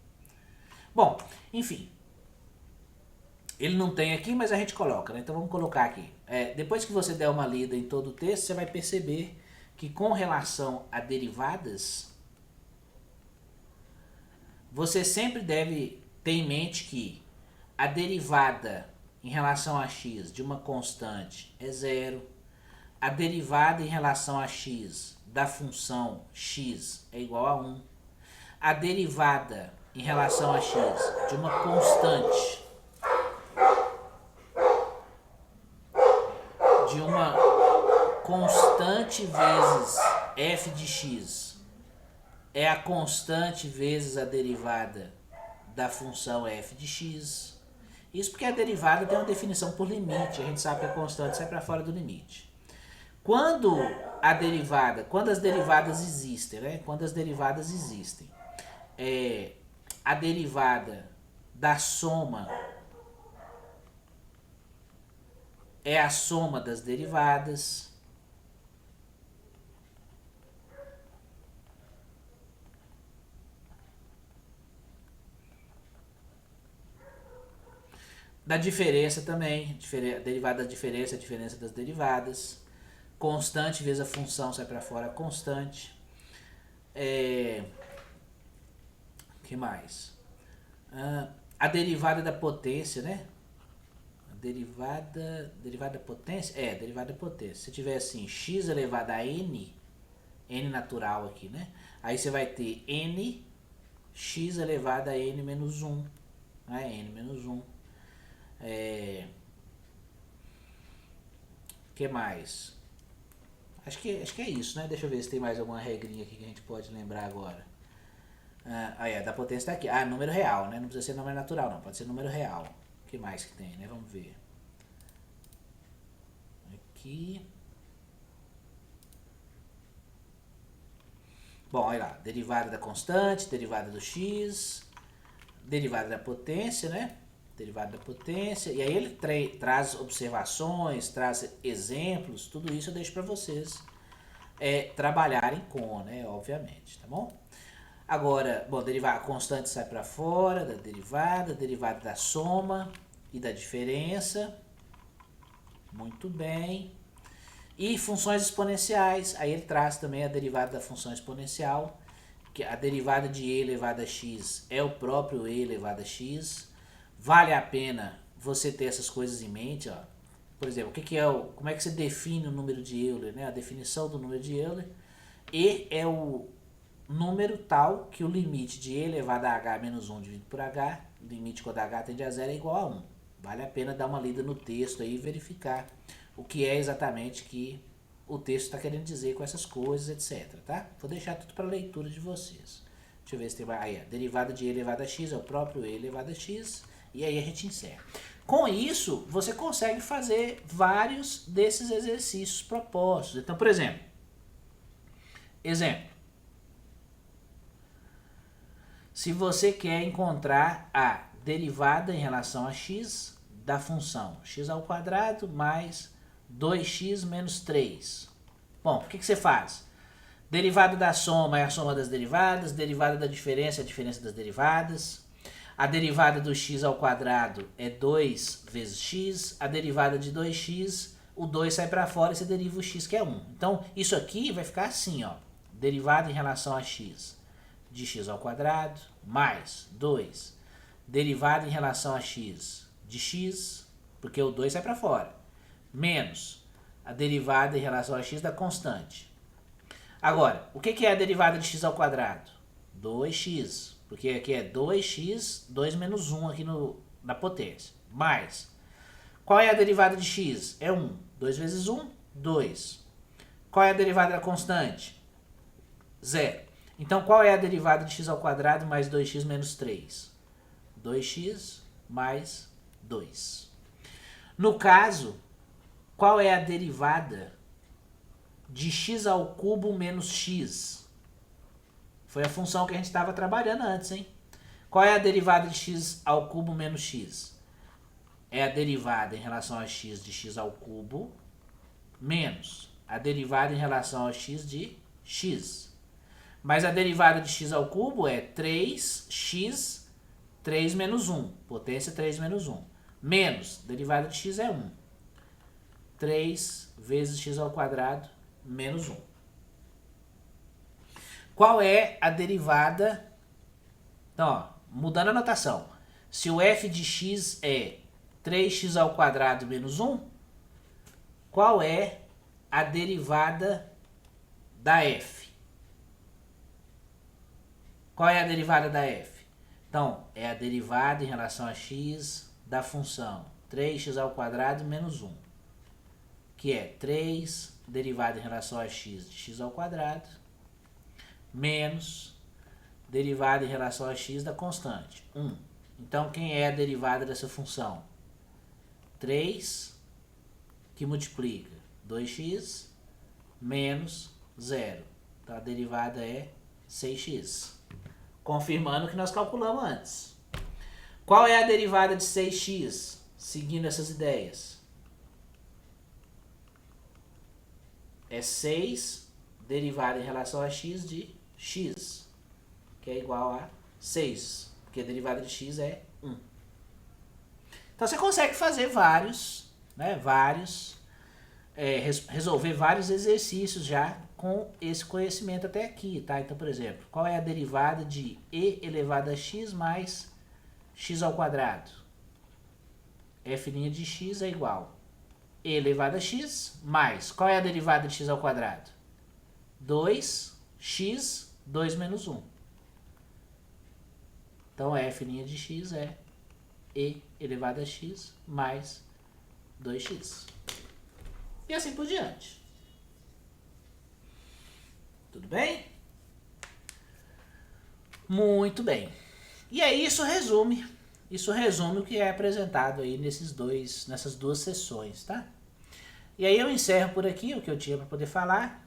Speaker 1: Bom, enfim. Ele não tem aqui, mas a gente coloca, né? Então vamos colocar aqui. Depois que você der uma lida em todo o texto, você vai perceber que com relação a derivadas, você sempre deve ter em mente que a derivada em relação a x de uma constante é zero. A derivada em relação a x da função x é igual a 1. A derivada em relação a x de uma constante vezes f de x é a constante vezes a derivada da função f de x. Isso porque a derivada tem uma definição por limite. A gente sabe que a constante sai para fora do limite. Quando as derivadas existem, né? Quando as derivadas existem, a derivada da soma é a soma das derivadas. Da diferença também, derivada da diferença, a diferença das derivadas. Constante vezes a função sai para fora, constante. Que mais? A derivada da potência, né? A derivada da potência? Derivada da potência. Se tiver assim, x elevado a n natural aqui, né? Aí você vai ter n, x elevado a n menos 1. N menos 1. Que mais? Acho que é isso, né? Deixa eu ver se tem mais alguma regrinha aqui que a gente pode lembrar agora. Da potência tá aqui. Número real, né? Não precisa ser número natural, não. Pode ser número real. O que mais que tem, né? Vamos ver. Aqui. Bom, olha lá. Derivada da constante, derivada do x, derivada da potência, né? Derivada da potência. E aí ele traz observações, traz exemplos. Tudo isso eu deixo para vocês trabalharem com, né? Obviamente, tá bom? Agora, a constante sai para fora da derivada da soma e da diferença. Muito bem. E funções exponenciais, aí ele traz também a derivada da função exponencial, que a derivada de e elevado a x é o próprio e elevado a x. Vale a pena você ter essas coisas em mente, ó. Por exemplo, como é que você define o número de Euler, né? A definição do número de Euler. E é o número tal que o limite de e elevado a h menos 1 dividido por h, limite quando h tende a 0 é igual a 1. Vale a pena dar uma lida no texto aí e verificar o que é exatamente que o texto está querendo dizer com essas coisas, etc. Tá? Vou deixar tudo para leitura de vocês. Deixa eu ver se tem mais. Aí, a derivada de e elevado a x é o próprio e elevado a x. E aí a gente encerra. Com isso, você consegue fazer vários desses exercícios propostos. Então, por exemplo. Se você quer encontrar a derivada em relação a x da função x ao quadrado mais 2x menos 3. Bom, o que você faz? Derivada da soma é a soma das derivadas, derivada da diferença é a diferença das derivadas. A derivada do x ao quadrado é 2 vezes x, a derivada de 2x, o 2 sai para fora e você deriva o x que é 1. Então, isso aqui vai ficar assim, ó, derivada em relação a x de x ao quadrado mais 2, derivada em relação a x de x, porque o 2 sai para fora, menos a derivada em relação a x da constante. Agora, o que é a derivada de x ao quadrado? 2x, porque aqui é 2x, 2 menos 1 aqui na potência. Mais, qual é a derivada de x? É 1. 2 vezes 1, 2. Qual é a derivada da constante? 0. Então, qual é a derivada de x ao quadrado mais 2x menos 3? 2x mais 2. No caso, qual é a derivada de x ao cubo menos x? Foi a função que a gente estava trabalhando antes, hein? Qual é a derivada de x ao cubo menos x? É a derivada em relação a x de x ao cubo menos a derivada em relação a x de x. Mas a derivada de x ao cubo é 3x, 3 menos 1. Potência 3 menos 1. Menos, derivada de x é 1. 3 vezes x ao quadrado menos 1. Qual é a derivada? Então, ó, mudando a notação. Se o f de x é 3x ao quadrado menos 1, qual é a derivada da f? Qual é a derivada da f? Então, é a derivada em relação a x da função 3x ao quadrado menos 1, que é 3 derivada em relação a x de x ao quadrado menos derivada em relação a x da constante, 1. Então, quem é a derivada dessa função? 3 que multiplica 2x menos 0. Então, a derivada é 6x. Confirmando o que nós calculamos antes. Qual é a derivada de 6x? Seguindo essas ideias. É 6 derivada em relação a x de x, que é igual a 6, porque a derivada de x é 1. Então você consegue fazer vários, né, resolver vários exercícios já com esse conhecimento até aqui, tá? Então, por exemplo, qual é a derivada de e elevado a x mais x ao quadrado? F' de x é igual e elevado a x mais, qual é a derivada de x ao quadrado? 2x, 2 menos 1. Então, f' de x é e elevado a x mais 2x. E assim por diante. Tudo bem? Muito bem. E aí isso resume o que é apresentado aí nessas duas sessões, tá? E aí eu encerro por aqui o que eu tinha para poder falar.